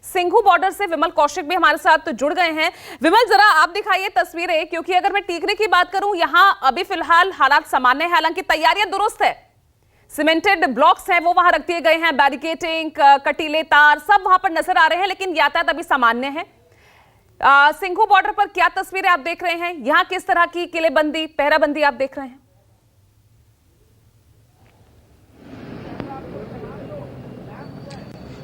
Singhu border से विमल कौशिक भी हमारे साथ जुड़ गए हैं। विमल, जरा आप दिखाइए तस्वीरें, क्योंकि अगर मैं टीकरी की बात करूं, यहां अभी फिलहाल हालात सामान्य है, हालांकि तैयारियां दुरुस्त है। सीमेंटेड ब्लॉक्स हैं वो वहां रख दिए गए हैं, बैरिकेटिंग, कटीले तार सब वहां पर नजर आ रहे हैं, लेकिन यातायात अभी सामान्य है। सिंघू बॉर्डर पर क्या तस्वीरें आप देख रहे हैं? यहां किस तरह की किलेबंदी, पहराबंदी आप देख रहे हैं?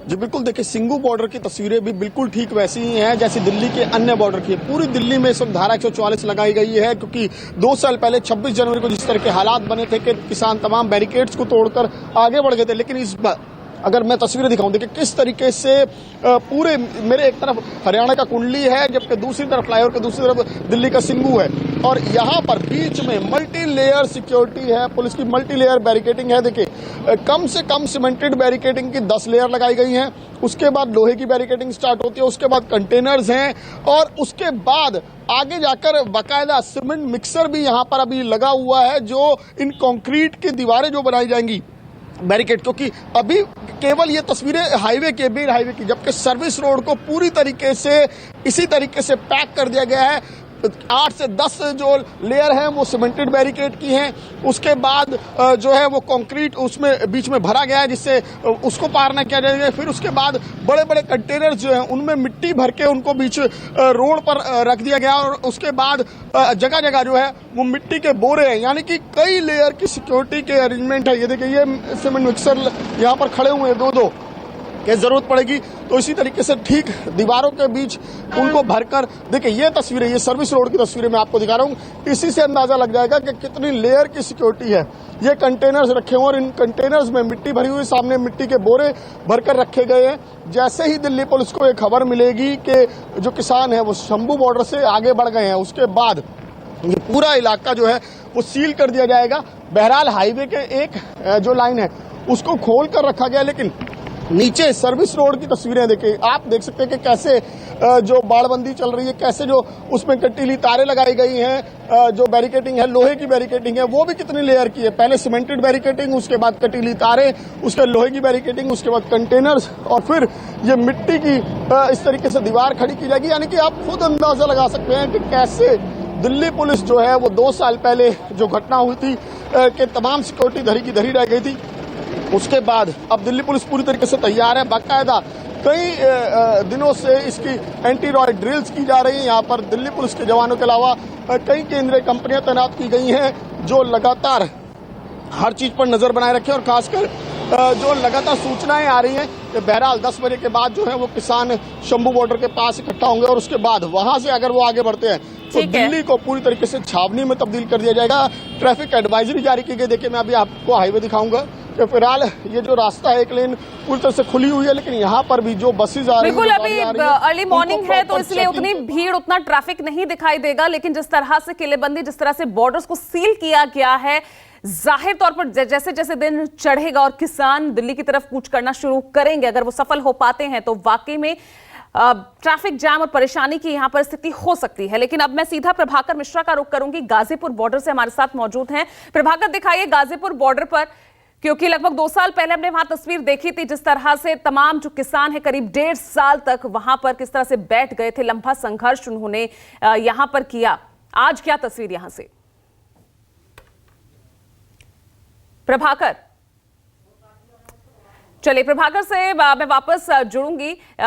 जी बिल्कुल, देखिए सिंघू बॉर्डर की तस्वीरें भी बिल्कुल ठीक वैसी ही हैं जैसे दिल्ली के अन्य बॉर्डर की। पूरी दिल्ली में इस वक्त धारा 144 लगाई गई है, क्योंकि 2 साल पहले 26 जनवरी को जिस तरह के हालात बने थे कि किसान तमाम बैरिकेड्स को तोड़कर आगे बढ़ गए थे, लेकिन इस बार अगर मैं तस्वीरें दिखाऊं, देखिए किस तरीके से पूरे मेरे एक तरफ हरियाणा का कुंडली है, जबकि दूसरी तरफ फ्लाईओवर के दूसरी तरफ दिल्ली का सिंघू है, और यहाँ पर बीच में मल्टी लेयर सिक्योरिटी है, पुलिस की मल्टी लेयर बैरिकेडिंग है। देखिए कम से कम सीमेंटेड बैरिकेडिंग की 10 लेयर लगाई गई हैं, उसके बाद लोहे की बैरिकेडिंग स्टार्ट होती है, उसके बाद कंटेनर्स हैं, और उसके बाद आगे जाकर बाकायदा सीमेंट मिक्सर भी यहाँ पर अभी लगा हुआ है, जो इन कंक्रीट की दीवारें जो बनाई जाएंगी बैरिकेड, क्योंकि अभी केवल ये तस्वीरें हाईवे के बीच हाईवे की, जबकि सर्विस रोड को पूरी तरीके से इसी तरीके से पैक कर दिया गया है। 8 से 10 जो लेयर हैं वो सीमेंटेड बैरिकेड की हैं, उसके बाद जो है वो कंक्रीट उसमें बीच में भरा गया है जिससे उसको पार न किया जाएगा। फिर उसके बाद बड़े बड़े कंटेनर जो हैं उनमें मिट्टी भर के उनको बीच रोड पर रख दिया गया, और उसके बाद जगह जगह जो है वो मिट्टी के बोरे हैं, यानी कि कई लेयर की सिक्योरिटी के अरेंजमेंट है। ये देखिए ये सीमेंट मिक्सर यहाँ पर खड़े हुए हैं, दो कि जरूरत पड़ेगी तो इसी तरीके से ठीक दीवारों के बीच उनको भरकर, देखिए ये तस्वीरें, ये सर्विस रोड की तस्वीरें मैं आपको दिखा रहा हूँ, इसी से अंदाजा लग जाएगा कि कितनी लेयर की सिक्योरिटी है। ये कंटेनर्स रखे हुए और इन कंटेनर्स में मिट्टी भरी हुई, सामने मिट्टी के बोरे भरकर रखे गए हैं। जैसे ही दिल्ली पुलिस को एक खबर मिलेगी कि जो किसान है वो शंभू बॉर्डर से आगे बढ़ गए हैं, उसके बाद ये पूरा इलाका जो है वो सील कर दिया जाएगा। बहरहाल हाईवे के एक जो लाइन है उसको खोल कर रखा गया, लेकिन नीचे सर्विस रोड की तस्वीरें देखिए, आप देख सकते हैं कि कैसे जो बाड़बंदी चल रही है, कैसे जो उसमें कटीली तारें लगाई गई हैं, जो बैरिकेडिंग है, लोहे की बैरिकेडिंग है, वो भी कितनी लेयर की है। पहले सीमेंटेड बैरिकेडिंग, उसके बाद कटीली तारें, उसके लोहे की बैरिकेडिंग, उसके बाद कंटेनर्स, और फिर ये मिट्टी की इस तरीके से दीवार खड़ी की जाएगी। यानी कि आप खुद अंदाजा लगा सकते हैं कि कैसे दिल्ली पुलिस जो है वो 2 साल पहले जो घटना हुई थी कि तमाम सिक्योरिटी धरी की धरी रह गई थी, उसके बाद अब दिल्ली पुलिस पूरी तरीके से तैयार है। बाकायदा कई दिनों से इसकी एंटी रॉयड ड्रिल्स की जा रही है। यहाँ पर दिल्ली पुलिस के जवानों के अलावा कई केंद्रीय कंपनियां तैनात की गई हैं, जो लगातार हर चीज पर नजर बनाए रखे, और खासकर जो लगातार सूचनाएं आ रही हैं कि बहरहाल 10 बजे के बाद जो है वो किसान शंभू बॉर्डर के पास इकट्ठा होंगे, और उसके बाद वहां से अगर वो आगे बढ़ते हैं तो दिल्ली को पूरी तरीके से छावनी में तब्दील कर दिया जाएगा। ट्रैफिक एडवाइजरी जारी की गई। देखिए मैं अभी आपको हाईवे दिखाऊंगा कि फिलहाल ये जो रास्ता है एक लेन पूरी तरह से खुली हुई है, लेकिन यहाँ पर भी जो बसेज आ रही है, बिल्कुल अभी अर्ली मॉर्निंग है तो इसलिए उतनी भीड़, उतना ट्रैफिक नहीं दिखाई देगा, लेकिन जिस तरह से किलेबंदी, जिस तरह से बॉर्डर्स को सील किया गया है, जाहिर तौर पर जैसे जैसे दिन चढ़ेगा और किसान दिल्ली की तरफ कूच करना शुरू करेंगे, अगर वो सफल हो पाते हैं तो वाकई में ट्रैफिक जाम और परेशानी की यहां पर स्थिति हो सकती है। लेकिन अब मैं सीधा प्रभाकर मिश्रा का रुख करूंगी, गाजीपुर बॉर्डर से हमारे साथ मौजूद हैं। प्रभाकर, दिखाइए गाजीपुर बॉर्डर पर, क्योंकि लगभग 2 साल पहले हमने वहां तस्वीर देखी थी जिस तरह से तमाम जो किसान है करीब 1.5 साल तक वहां पर किस तरह से बैठ गए थे, लंबा संघर्ष उन्होंने यहां पर किया। आज क्या तस्वीर यहां से? प्रभाकर, चलिए प्रभाकर से मैं वापस जुड़ूंगी।